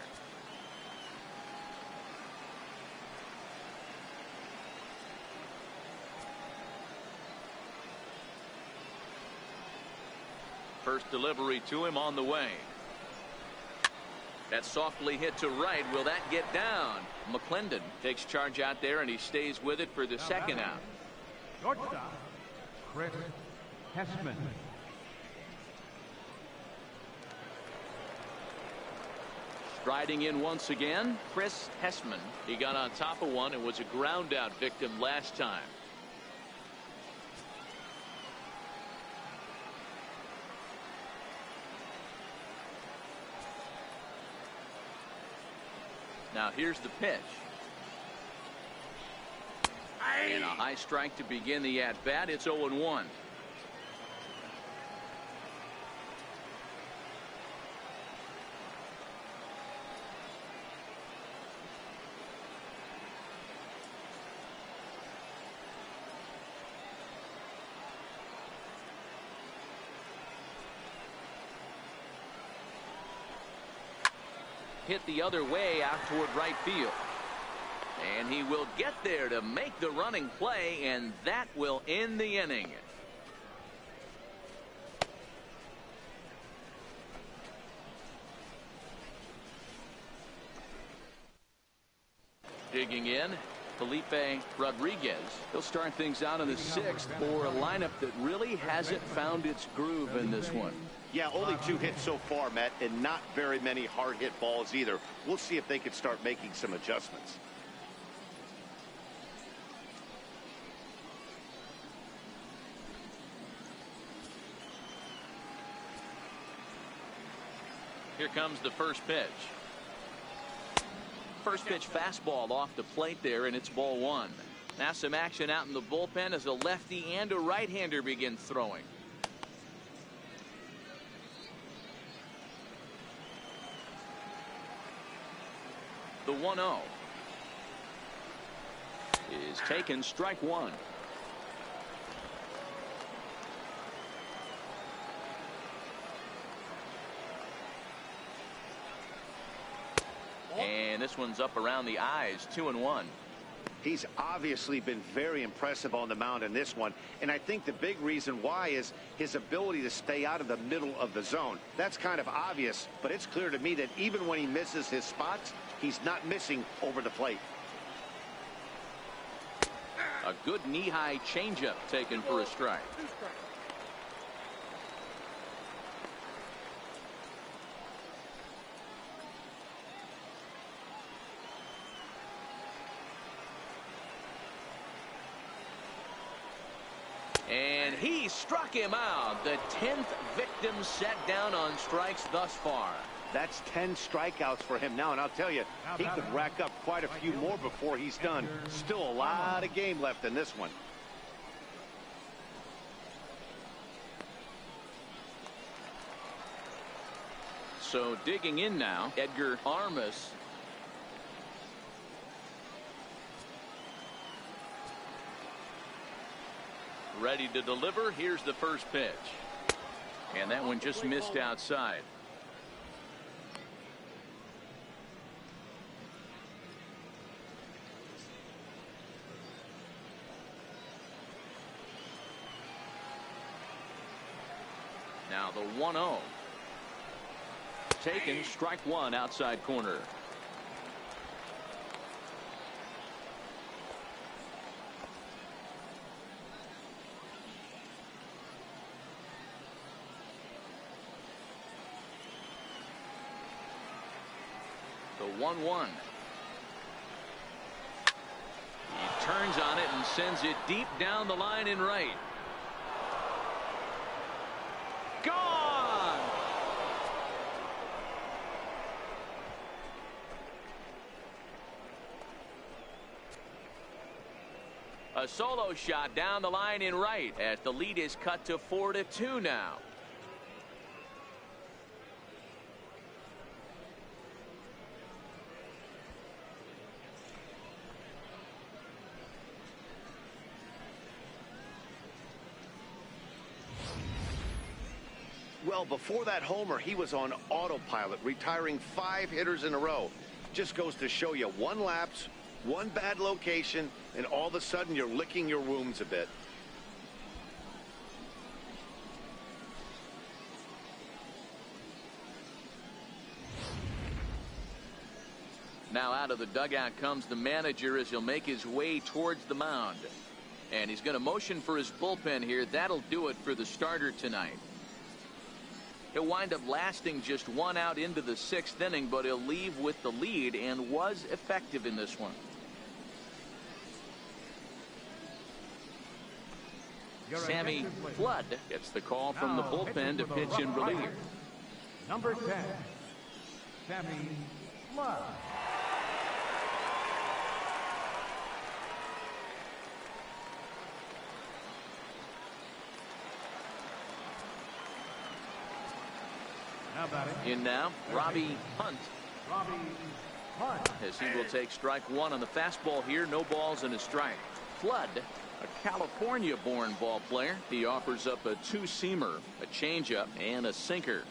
First delivery to him on the way. That's softly hit to right. Will that get down? McClendon takes charge out there, and he stays with it for the second out. Shortstop, Chris Hessman. Striding in once again, Chris Hessman. He got on top of one and was a ground out victim last time. Now here's the pitch. And a high strike to begin the at-bat. It's 0-1. Hit the other way out toward right field. And he will get there to make the running play, and that will end the inning. Digging in, Felipe Rodriguez. He'll start things out in the 6th for a lineup that really hasn't found its groove in this one. Yeah, only 2 hits so far, Matt, and not very many hard hit balls either. We'll see if they can start making some adjustments. Here comes the first pitch. First pitch fastball off the plate there, and it's ball 1. Now some action out in the bullpen as a lefty and a right-hander begin throwing. The 1-0 is taken, strike 1. And this one's up around the eyes, 2-1. He's obviously been very impressive on the mound in this one, and I think the big reason why is his ability to stay out of the middle of the zone. That's kind of obvious, but it's clear to me that even when he misses his spots, he's not missing over the plate. A good knee-high changeup taken for a strike. And he struck him out. The 10th victim set down on strikes thus far. That's 10 strikeouts for him now, and I'll tell you, he could rack up quite a few more before he's done. Still a lot of game left in this one. So digging in now, Edgar Armas. Ready to deliver. Here's the first pitch. And that one just missed outside. Now the 1-0. Taken, strike 1, outside corner. The 1-1. He turns on it and sends it deep down the line in right. Gone! A solo shot down the line in right as the lead is cut to 4-2 now. Well, before that homer, he was on autopilot, retiring 5 hitters in a row. Just goes to show you, one lapse, one bad location, and all of a sudden you're licking your wounds a bit. Now out of the dugout comes the manager as he'll make his way towards the mound. And he's going to motion for his bullpen here. That'll do it for the starter tonight. He'll wind up lasting just 1 out into the 6th inning, but he'll leave with the lead and was effective in this one. Sammy Flood gets the call from the bullpen to pitch in relief. Number 10, Sammy Flood. In now, Robbie Hunt. As he will take strike 1 on the fastball here. No balls and a strike. Flood, a California-born ball player. He offers up a 2-seamer, a changeup, and a sinker.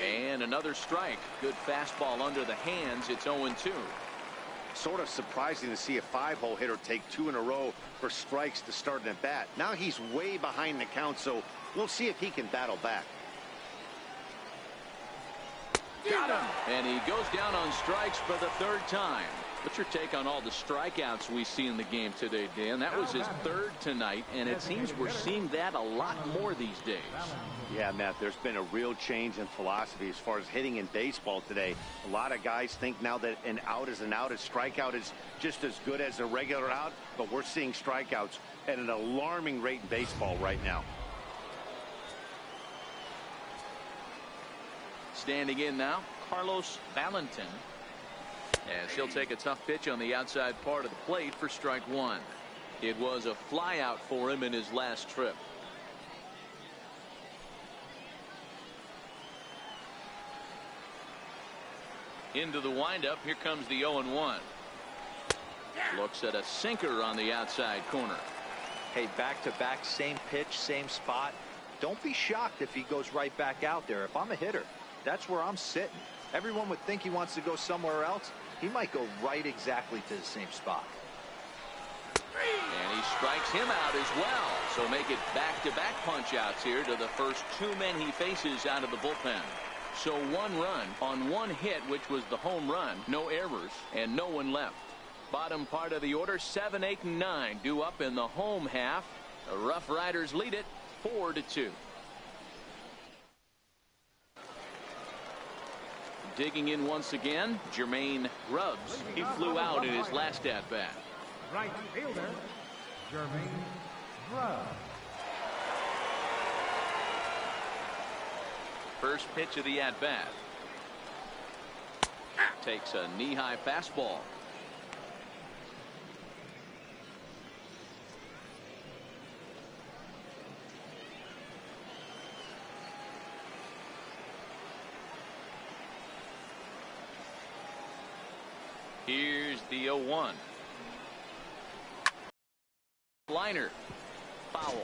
And another strike. Good fastball under the hands. It's 0-2. Sort of surprising to see a 5-hole hitter take 2 in a row for strikes to start an at-bat. Now he's way behind the count, so we'll see if he can battle back. Got him. And he goes down on strikes for the 3rd time. What's your take on all the strikeouts we see in the game today, Dan? That was his 3rd tonight, and it seems we're seeing that a lot more these days. Yeah, Matt, there's been a real change in philosophy as far as hitting in baseball today. A lot of guys think now that an out is an out. A strikeout is just as good as a regular out, but we're seeing strikeouts at an alarming rate in baseball right now. Standing in now, Carlos Valentin, as he'll take a tough pitch on the outside part of the plate for strike 1. It was a fly out for him in his last trip. Into the windup. Here comes the 0-1. Looks at a sinker on the outside corner. Hey, back-to-back, same pitch, same spot. Don't be shocked if he goes right back out there. If I'm a hitter, that's where I'm sitting. Everyone would think he wants to go somewhere else. He might go right exactly to the same spot. And he strikes him out as well. So make it back-to-back punch-outs here to the first 2 men he faces out of the bullpen. So 1 run on 1 hit, which was the home run. No errors and no one left. Bottom part of the order, 7, 8, and 9 due up in the home half. The RoughRiders lead it 4-2. Digging in once again, Jermaine Grubbs. He flew out in his last at-bat. Right fielder, Jermaine Grubbs. First pitch of the at-bat. Takes a knee-high fastball. Here's the 0-1. Liner. Foul.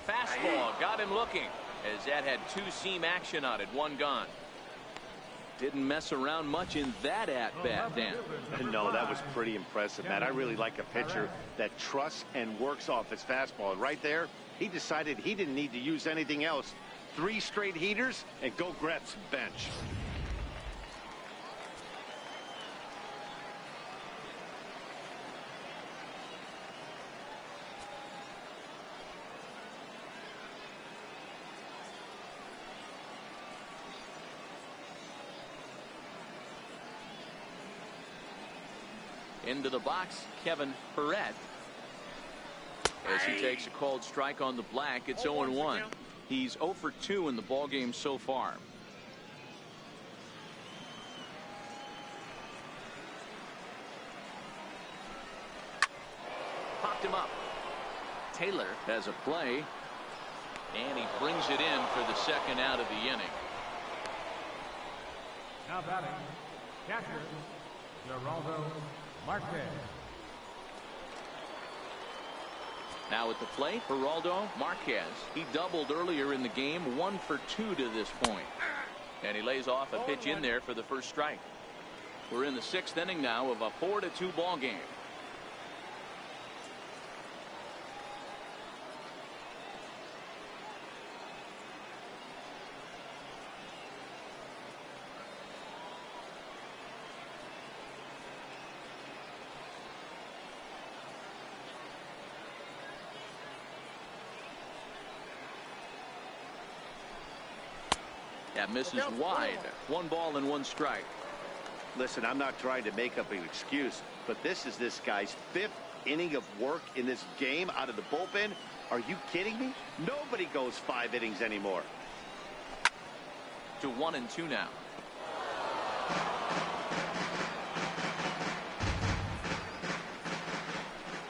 Fastball got him looking, as that had 2-seam action on it. 1 gone. Didn't mess around much in that at-bat, Dan. No, that was pretty impressive, Matt. I really like a pitcher that trusts and works off his fastball. And right there, he decided he didn't need to use anything else. 3 straight heaters and go grab some bench. Into the box, Kevin Perret. As he takes a called strike on the black, it's 0-1. He's 0 for 2 in the ballgame so far. Popped him up. Taylor has a play, and he brings it in for the 2nd out of the inning. Now batting, catcher Geraldo Marquez. Now at the plate, Geraldo Marquez. He doubled earlier in the game, 1 for 2 to this point. And he lays off a pitch in there for the first strike. We're in the 6th inning now of a 4-2 ball game. That misses wide. 1 ball and 1 strike. Listen, I'm not trying to make up an excuse, but this is this guy's 5th inning of work in this game out of the bullpen. Are you kidding me? Nobody goes 5 innings anymore. To 1-2 now.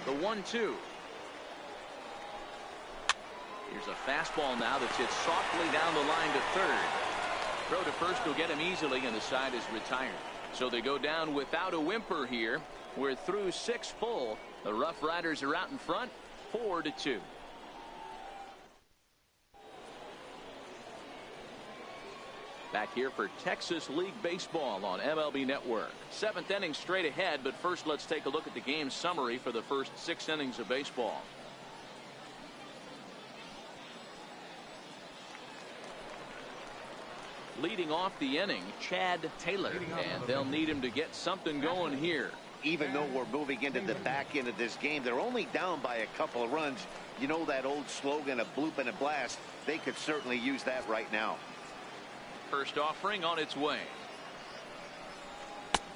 The 1-2. Here's a fastball now that's hit softly down the line to third. Throw to first will get him easily, and the side is retired. So they go down without a whimper here. We're through 6 full. The RoughRiders are out in front, 4-2. Back here for Texas League Baseball on MLB Network. 7th inning straight ahead, but first let's take a look at the game summary for the first 6 innings of baseball. Leading off the inning, Chad Taylor, and they'll need him to get something going here. Even though we're moving into the back end of this game, they're only down by a couple of runs. You know that old slogan, a bloop and a blast? They could certainly use that right now. First offering on its way.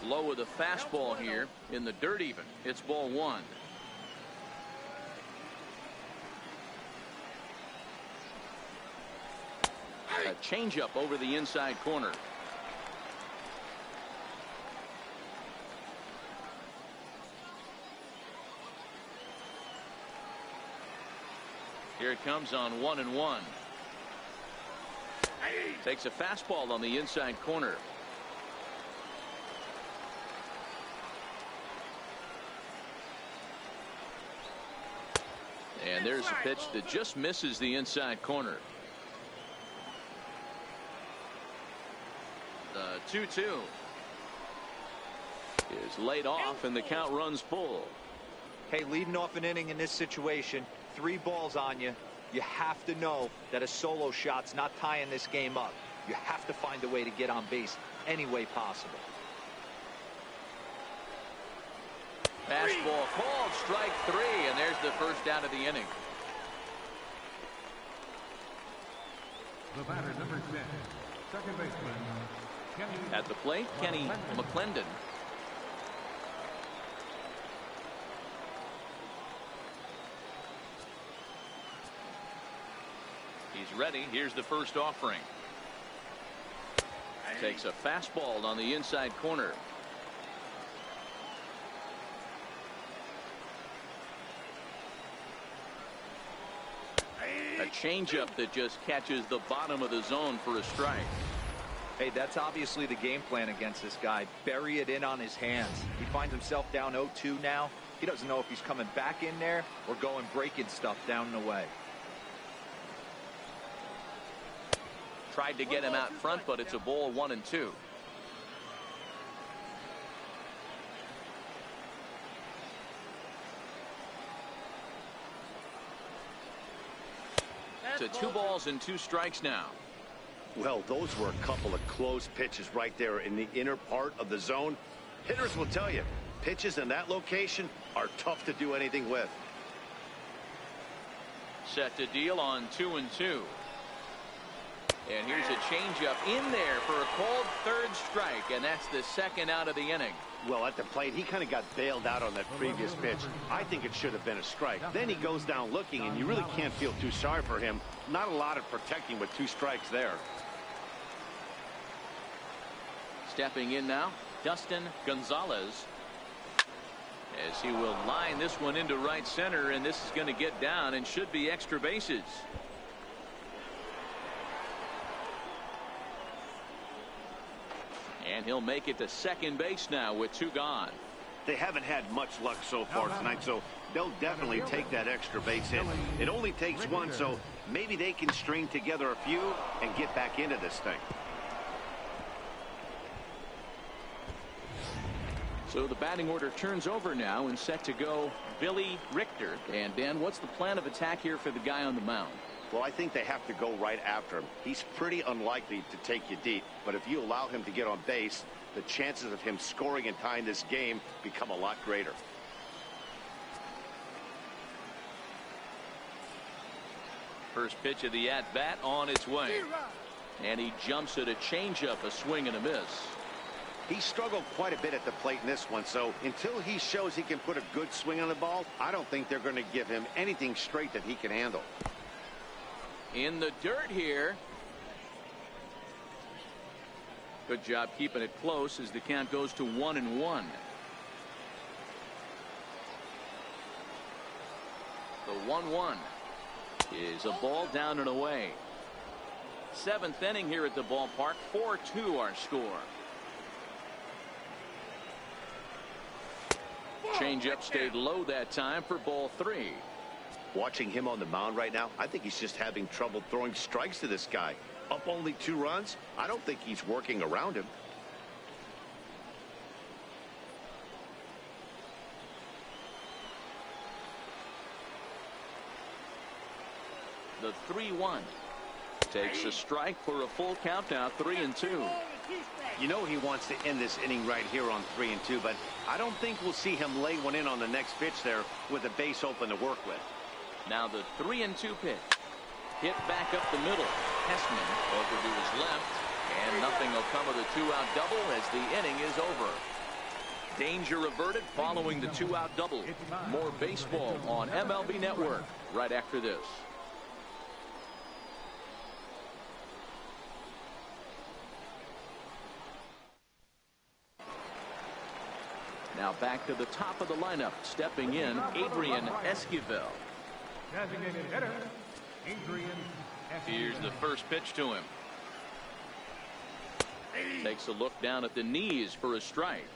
Low with a fastball here in the dirt even. It's ball 1. A changeup over the inside corner. Here it comes on 1-1. Takes a fastball on the inside corner. And there's a pitch that just misses the inside corner. The 2-2 is laid off, and the count runs full. Hey, leading off an inning in this situation, 3 balls on you. You have to know that a solo shot's not tying this game up. You have to find a way to get on base any way possible. Fastball called, strike 3, and there's the first out of the inning. The batter, number 10, second baseman, Kenny. At the plate, Kenny McClendon. He's ready. Here's the first offering. Takes a fastball on the inside corner. A changeup that just catches the bottom of the zone for a strike. Hey, that's obviously the game plan against this guy. Bury it in on his hands. He finds himself down 0-2 now. He doesn't know if he's coming back in there or going breaking stuff down and away. Tried to get him out front, but it's a ball 1-2. To 2 balls and 2 strikes now. Well, those were a couple of close pitches right there in the inner part of the zone. Hitters will tell you, pitches in that location are tough to do anything with. Set to deal on 2-2. And here's a changeup in there for a called third strike, and that's the second out of the inning. Well, at the plate, he kind of got bailed out on that previous pitch. I think it should have been a strike. Then he goes down looking, and you really can't feel too sorry for him. Not a lot of protecting with 2 strikes there. Stepping in now, Dustin Gonzalez, as he will line this one into right center, and this is going to get down and should be extra bases. And And he'll make it to second base now with 2 gone. They haven't had much luck so far tonight, so they'll definitely take that extra base hit. It only takes one, so maybe they can string together a few and get back into this thing. So the batting order turns over now and set to go Billy Richter. And Dan, what's the plan of attack here for the guy on the mound? Well, I think they have to go right after him. He's pretty unlikely to take you deep, but if you allow him to get on base, the chances of him scoring and tying this game become a lot greater. First pitch of the at-bat on its way. And he jumps at a changeup, a swing and a miss. He struggled quite a bit at the plate in this one, so until he shows he can put a good swing on the ball, I don't think they're going to give him anything straight that he can handle. In the dirt here. Good job keeping it close as the count goes to 1-1. The 1-1 is a ball down and away. 7th inning here at the ballpark. 4-2 our score. Changeup stayed low that time for ball 3. Watching him on the mound right now, I think he's just having trouble throwing strikes to this guy. Up only 2 runs. I don't think he's working around him. The 3-1 takes a strike for a full count now. 3-2. You know he wants to end this inning right here on 3-2, but I don't think we'll see him lay one in on the next pitch there with a base open to work with. Now the 3-2 pitch. Hit back up the middle. Hessman over to his left, and nothing will come of the 2-out double as the inning is over. Danger averted following the 2-out double. More baseball on MLB Network right after this. Now back to the top of the lineup. Stepping in, Adrian Esquivel. Designated hitter, Adrian Esquivel. Here's the first pitch to him. Takes a look down at the knees for a strike.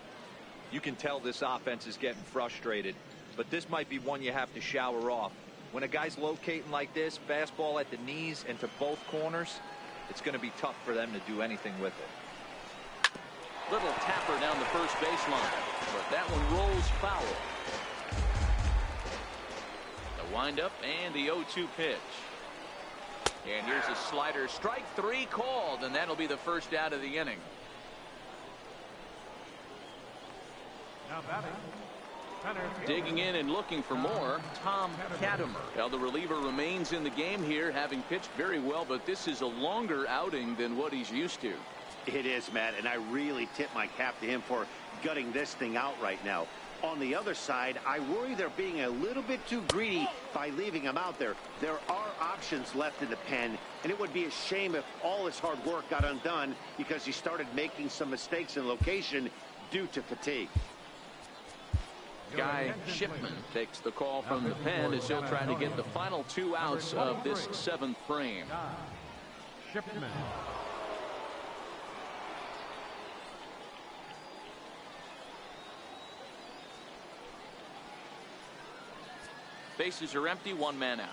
You can tell this offense is getting frustrated, but this might be one you have to shower off. When a guy's locating like this, fastball at the knees and to both corners, it's going to be tough for them to do anything with it. Little tapper down the first baseline, but that one rolls foul. The windup and the 0-2 pitch. And here's a slider. Strike 3 called, and that'll be the first out of the inning. Now batting, center fielder. Digging in and looking for more, Tom Katimer. Well, the reliever remains in the game here, having pitched very well, but this is a longer outing than what he's used to. It is, Matt, and I really tip my cap to him for gutting this thing out right now. On the other side, I worry they're being a little bit too greedy by leaving him out there. There are options left in the pen, and it would be a shame if all his hard work got undone because he started making some mistakes in location due to fatigue. Guy Shipman takes the call from the pen as he'll try to get the final 2 outs of this 7th frame. Shipman. Bases are empty, 1 man out.